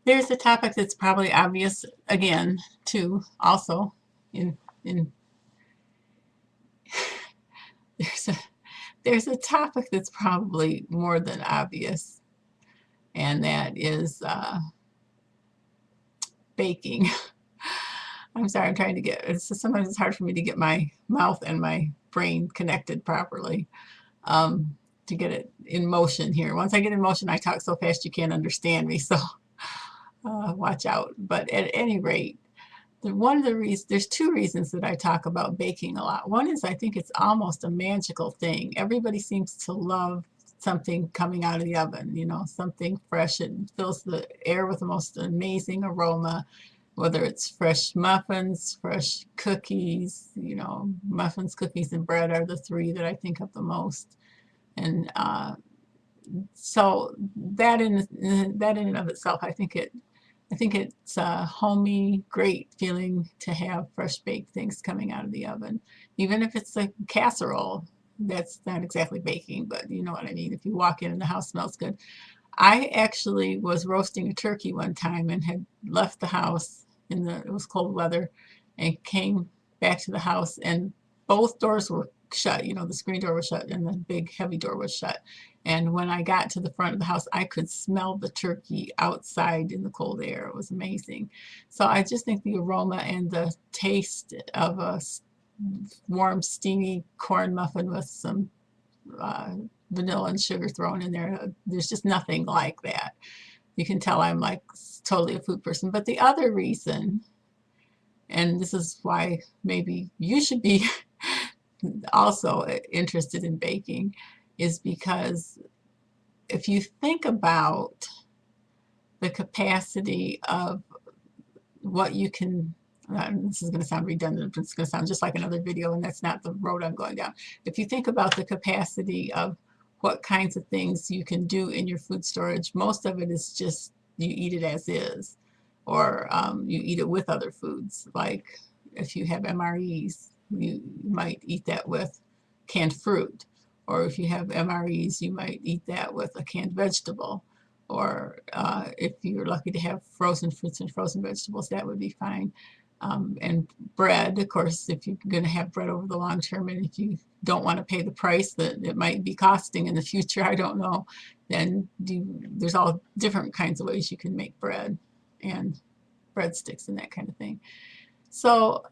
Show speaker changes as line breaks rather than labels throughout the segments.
There's a topic that's probably obvious again, too, also in there's a there's a topic that's probably more than obvious, and that is baking. I'm sorry, I'm trying to get sometimes it's hard for me to get my mouth and my brain connected properly, to get it in motion here. Once I get in motion, I talk so fast you can't understand me, so watch out. But at any rate, one of the reasons, there's two reasons that I talk about baking a lot. One is I think it's almost a magical thing. Everybody seems to love something coming out of the oven, something fresh. It fills the air with the most amazing aroma, whether it's fresh muffins, fresh cookies, muffins, cookies, and bread are the three that I think of the most. And so that in and of itself, I think it's a homey, great feeling to have fresh baked things coming out of the oven. Even if it's a casserole, that's not exactly baking, but you know what I mean. If you walk in and the house smells good. I actually was roasting a turkey one time and had left the house it was cold weather, and came back to the house, and both doors were shut. The screen door was shut and the big heavy door was shut. And when I got to the front of the house, I could smell the turkey outside in the cold air. It was amazing. So I just think the aroma and the taste of a warm, steamy corn muffin with some uh, vanilla and sugar thrown in there, there's just nothing like that. You can tell I'm like totally a food person. But the other reason, and this is why maybe you should be also interested in baking, is because if you think about the capacity of what you can, this is going to sound redundant, but it's going to sound just like another video, and that's not the road I'm going down. If you think about the capacity of what kinds of things you can do in your food storage, most of it is just you eat it as is, or you eat it with other foods. Like if you have MREs, you might eat that with canned fruit. Or if you have MREs, you might eat that with a canned vegetable. Or if you're lucky to have frozen fruits and frozen vegetables, that would be fine. And bread, of course, if you're going to have bread over the long term, and if you don't want to pay the price that it might be costing in the future, I don't know, then there's all different kinds of ways you can make bread and breadsticks and that kind of thing. So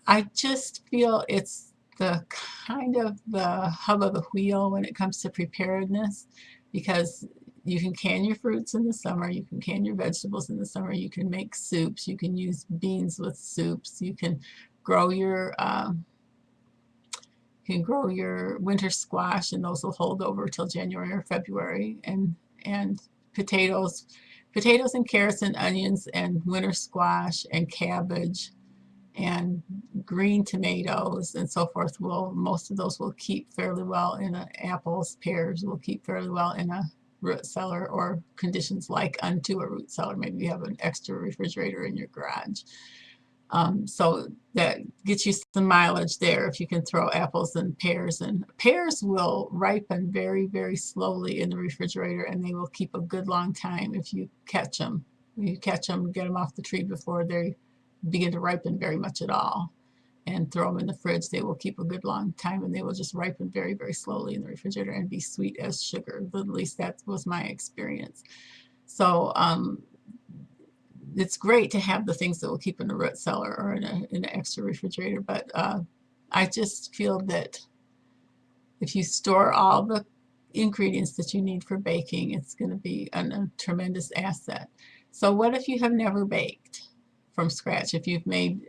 I just feel it's the kind of the hub of the wheel when it comes to preparedness, because you can can your fruits in the summer, you can can your vegetables in the summer, you can make soups, you can use beans with soups, you can grow your winter squash, and those will hold over till January or February, and potatoes, potatoes and carrots and onions and winter squash and cabbage and green tomatoes and so forth most of those will keep fairly well in apples, pears will keep fairly well in a root cellar, or conditions like unto a root cellar. Maybe you have an extra refrigerator in your garage. So that gets you some mileage there if you can throw apples and pears will ripen very, very slowly in the refrigerator, and they will keep a good long time if you catch them. You catch them, get them off the tree before they begin to ripen very much at all, and throw them in the fridge. They will keep a good long time, and they will just ripen very, very slowly in the refrigerator and be sweet as sugar. At least that was my experience. So it's great to have the things that will keep in a root cellar or in an extra refrigerator, but I just feel that if you store all the ingredients that you need for baking, it's going to be a tremendous asset. So what if you have never baked from scratch? If you've made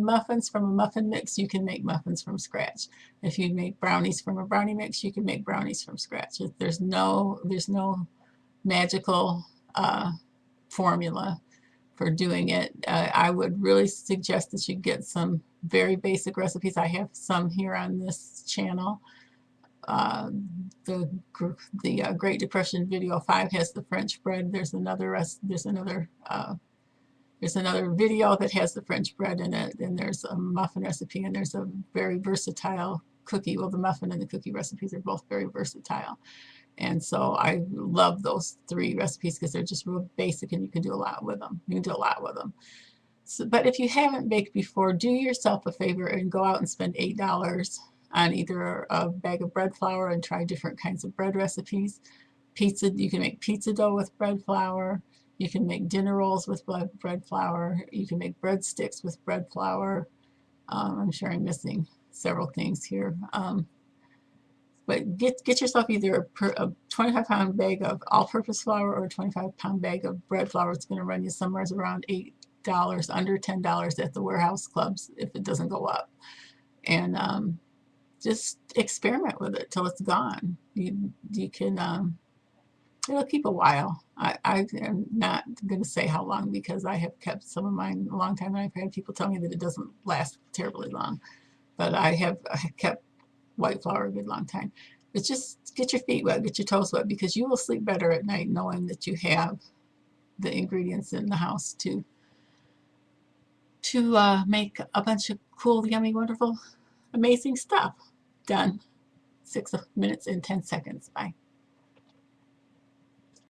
muffins from a muffin mix, you can make muffins from scratch. If you make brownies from a brownie mix, you can make brownies from scratch. There's no magical formula for doing it. I would really suggest that you get some very basic recipes. I have some here on this channel. Uh, the Great Depression video 5 has the French bread. There's another video that has the French bread in it, and there's a muffin recipe, and there's a very versatile cookie. Well, the muffin and the cookie recipes are both very versatile. And so I love those 3 recipes because they're just real basic and you can do a lot with them. You can do a lot with them. So, but if you haven't baked before, do yourself a favor and go out and spend $8 on either a bag of bread flour and try different kinds of bread recipes. Pizza, you can make pizza dough with bread flour. You can make dinner rolls with bread flour. You can make breadsticks with bread flour. I'm sure I'm missing several things here. But get yourself either a 25-pound bag of all-purpose flour or a 25-pound bag of bread flour. It's going to run you somewhere around $8, under $10 at the warehouse clubs if it doesn't go up. And just experiment with it till it's gone. You can, it'll keep a while. I am not going to say how long because I have kept some of mine a long time, and I've had people tell me that it doesn't last terribly long. But I have kept white flour a good long time. But just get your feet wet, get your toes wet, because you will sleep better at night knowing that you have the ingredients in the house to make a bunch of cool, yummy, wonderful, amazing stuff. Done. 6 minutes and 10 seconds. Bye.